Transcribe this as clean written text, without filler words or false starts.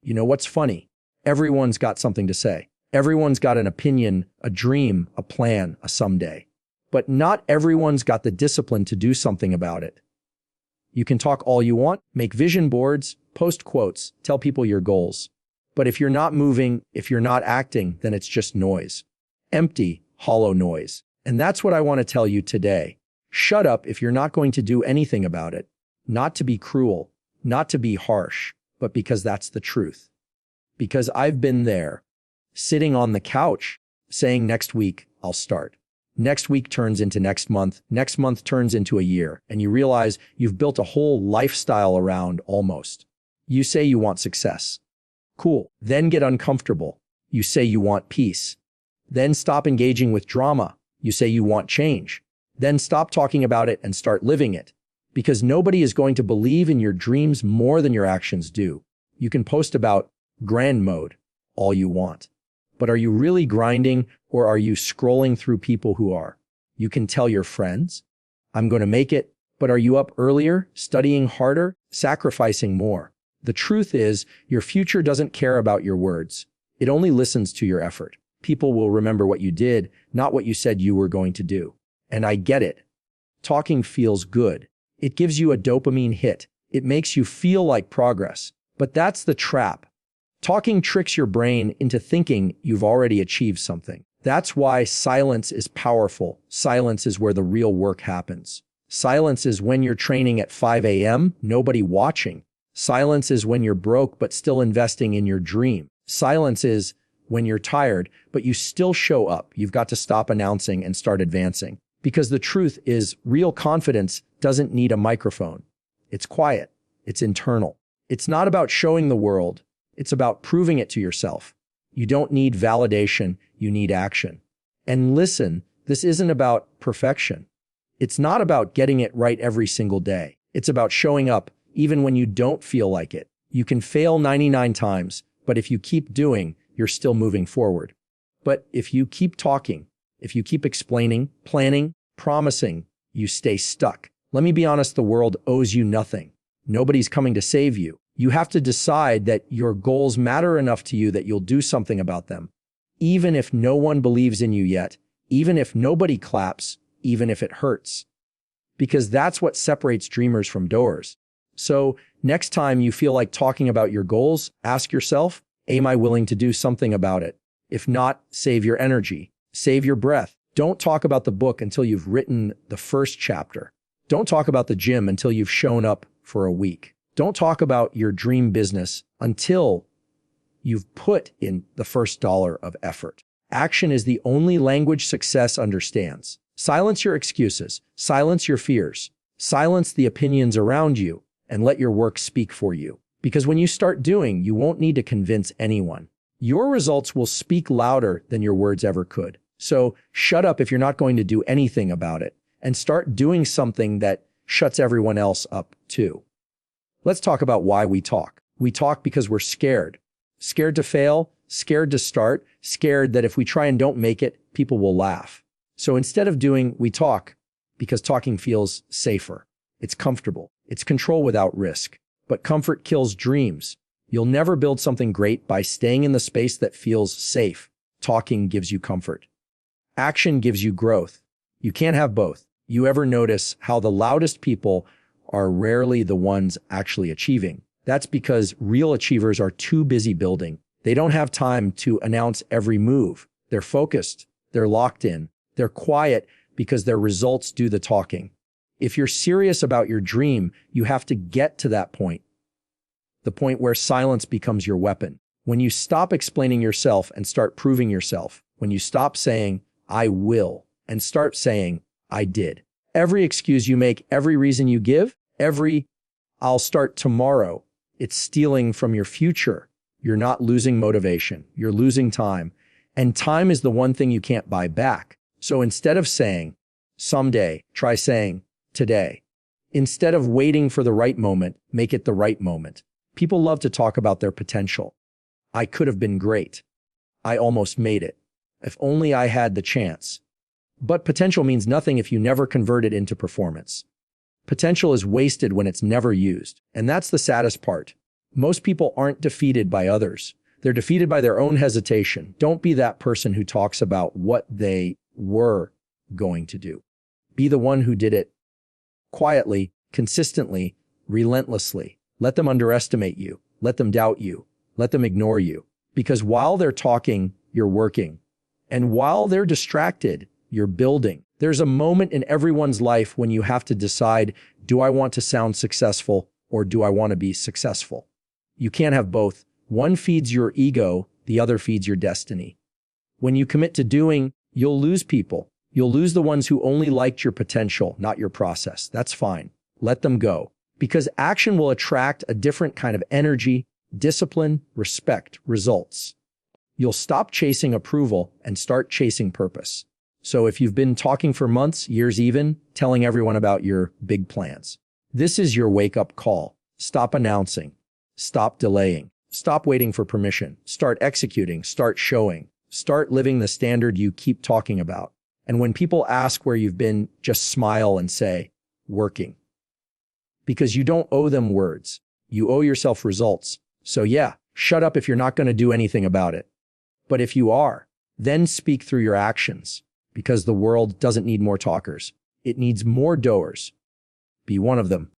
You know what's funny? Everyone's got something to say. Everyone's got an opinion, a dream, a plan, a someday. But not everyone's got the discipline to do something about it. You can talk all you want, make vision boards, post quotes, tell people your goals. But if you're not moving, if you're not acting, then it's just noise. Empty, hollow noise. And that's what I want to tell you today. Shut up if you're not going to do anything about it. Not to be cruel, not to be harsh, but because that's the truth. Because I've been there, sitting on the couch, saying next week, I'll start. Next week turns into next month turns into a year, and you realize you've built a whole lifestyle around almost. You say you want success. Cool. Then get uncomfortable. You say you want peace. Then stop engaging with drama. You say you want change. Then stop talking about it and start living it. Because nobody is going to believe in your dreams more than your actions do. You can post about grand mode all you want. But are you really grinding, or are you scrolling through people who are? You can tell your friends, I'm going to make it, but are you up earlier, studying harder, sacrificing more? The truth is, your future doesn't care about your words. It only listens to your effort. People will remember what you did, not what you said you were going to do. And I get it. Talking feels good. It gives you a dopamine hit. It makes you feel like progress. But that's the trap. Talking tricks your brain into thinking you've already achieved something. That's why silence is powerful. Silence is where the real work happens. Silence is when you're training at 5 a.m., nobody watching. Silence is when you're broke but still investing in your dream. Silence is when you're tired, but you still show up. You've got to stop announcing and start advancing. Because the truth is, real confidence doesn't need a microphone. It's quiet. It's internal. It's not about showing the world. It's about proving it to yourself. You don't need validation. You need action. And listen, this isn't about perfection. It's not about getting it right every single day. It's about showing up even when you don't feel like it. You can fail 99 times, but if you keep doing, you're still moving forward. But if you keep talking, if you keep explaining, planning, promising, you stay stuck. Let me be honest, the world owes you nothing. Nobody's coming to save you. You have to decide that your goals matter enough to you that you'll do something about them. Even if no one believes in you yet, even if nobody claps, even if it hurts. Because that's what separates dreamers from doers. So next time you feel like talking about your goals, ask yourself, am I willing to do something about it? If not, save your energy, save your breath. Don't talk about the book until you've written the first chapter. Don't talk about the gym until you've shown up for a week. Don't talk about your dream business until you've put in the first dollar of effort. Action is the only language success understands. Silence your excuses, silence your fears, silence the opinions around you, and let your work speak for you. Because when you start doing, you won't need to convince anyone. Your results will speak louder than your words ever could. So shut up if you're not going to do anything about it, and start doing something that shuts everyone else up too. Let's talk about why we talk. We talk because we're scared. Scared to fail, scared to start, scared that if we try and don't make it, people will laugh. So instead of doing, we talk because talking feels safer. It's comfortable. It's control without risk. But comfort kills dreams. You'll never build something great by staying in the space that feels safe. Talking gives you comfort. Action gives you growth. You can't have both. You ever notice how the loudest people are rarely the ones actually achieving? That's because real achievers are too busy building. They don't have time to announce every move. They're focused. They're locked in. They're quiet because their results do the talking. If you're serious about your dream, you have to get to that point. The point where silence becomes your weapon. When you stop explaining yourself and start proving yourself. When you stop saying, I will, and start saying, I did. Every excuse you make, every reason you give, every I'll start tomorrow, it's stealing from your future. You're not losing motivation. You're losing time. And time is the one thing you can't buy back. So instead of saying, someday, try saying, today. Instead of waiting for the right moment, make it the right moment. People love to talk about their potential. I could have been great. I almost made it. If only I had the chance. But potential means nothing if you never convert it into performance. Potential is wasted when it's never used. And that's the saddest part. Most people aren't defeated by others. They're defeated by their own hesitation. Don't be that person who talks about what they were going to do. Be the one who did it quietly, consistently, relentlessly. Let them underestimate you. Let them doubt you. Let them ignore you. Because while they're talking, you're working. And while they're distracted, you're building. There's a moment in everyone's life when you have to decide, do I want to sound successful or do I want to be successful? You can't have both. One feeds your ego, the other feeds your destiny. When you commit to doing, you'll lose people. You'll lose the ones who only liked your potential, not your process. That's fine. Let them go. Because action will attract a different kind of energy, discipline, respect, results. You'll stop chasing approval and start chasing purpose. So if you've been talking for months, years even, telling everyone about your big plans, this is your wake-up call. Stop announcing. Stop delaying. Stop waiting for permission. Start executing. Start showing. Start living the standard you keep talking about. And when people ask where you've been, just smile and say, working. Because you don't owe them words. You owe yourself results. So yeah, shut up if you're not going to do anything about it. But if you are, then speak through your actions. Because the world doesn't need more talkers. It needs more doers. Be one of them.